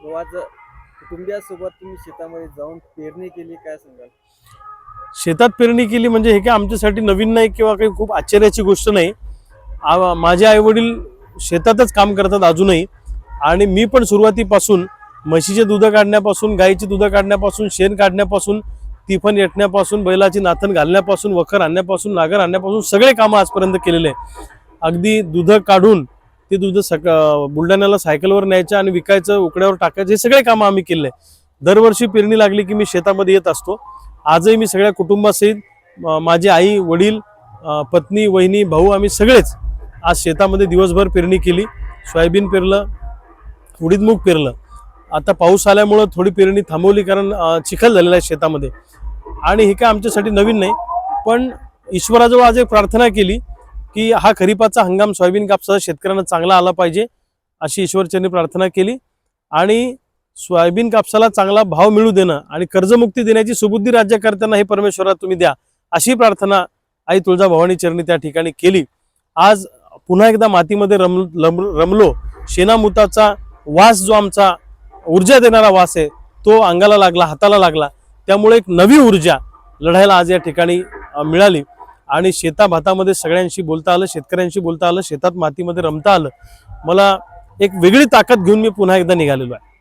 आज कुटुंबियासोबत तुम्ही शेतामध्ये जाऊन पेरणी केली, काय सांगाल? शेतात पेरणी केली म्हणजे हे काय आमच्यासाठी नवीन नाही किंवा काही खूप आश्चर्याची गोष्ट नाही. माझे आईवडील शेतातच काम करतात अजूनही. आणि मी पण सुरुवातीपासून म्हशीचे दूध काढण्यापासून, गाईची दूध काढण्यापासून, शेण काढण्यापासून, तिफन येटण्यापासून, बैलाची नाथन घालण्यापासून, वखर आणण्यापासून, नागर आणण्यापासून सगळे कामं आजपर्यंत केलेले आहे. अगदी दूध काढून ते दूध बुलढाण्याला सायकलवर न्यायचं आणि विकायचं, उकड्यावर टाकायचं, हे सगळे कामं आम्ही केले. दरवर्षी पेरणी लागली की मी शेतामध्ये येत असतो. आजही मी सगळ्या कुटुंबासहित माझे आई वडील, पत्नी, वहिनी, भाऊ, आम्ही सगळेच आज शेतामध्ये दिवसभर पेरणी केली. सोयाबीन पेरलं, उडीद मूग पेरलं. आता पाऊस आल्यामुळं थोडी पेरणी थांबवली, कारण चिखल झालेला आहे शेतामध्ये. आणि हे काय आमच्यासाठी नवीन नाही, पण ईश्वराजवळ आज एक प्रार्थना केली की हा खरीपाचा हंगाम सोयाबीन कापसाचा शेतकऱ्यांना चांगला आला पाहिजे, अशी ईश्वरचरणी प्रार्थना केली. आणि सोयाबीन कापसाला चांगला भाव मिळू देणं आणि कर्जमुक्ती देण्याची सुबुद्धी राज्यकर्त्यांना हे परमेश्वरा तुम्ही द्या, अशी प्रार्थना आई तुळजाभवानी चरणी त्या ठिकाणी केली. आज पुन्हा एकदा मातीमध्ये रमलो. शेणामुताचा वास, जो आमचा ऊर्जा देणारा वास आहे, तो अंगाला लागला, हाताला लागला. त्यामुळे एक नवी ऊर्जा लढायला आज या ठिकाणी मिळाली. आणि शेताभातामध्ये सगळ्यांशी बोलता आलं, शेतकऱ्यांशी बोलता आलं, शेतात मातीमध्ये रमता आलं. मला एक वेगळी ताकद घेऊन मी पुन्हा एकदा निघालेलो आहे.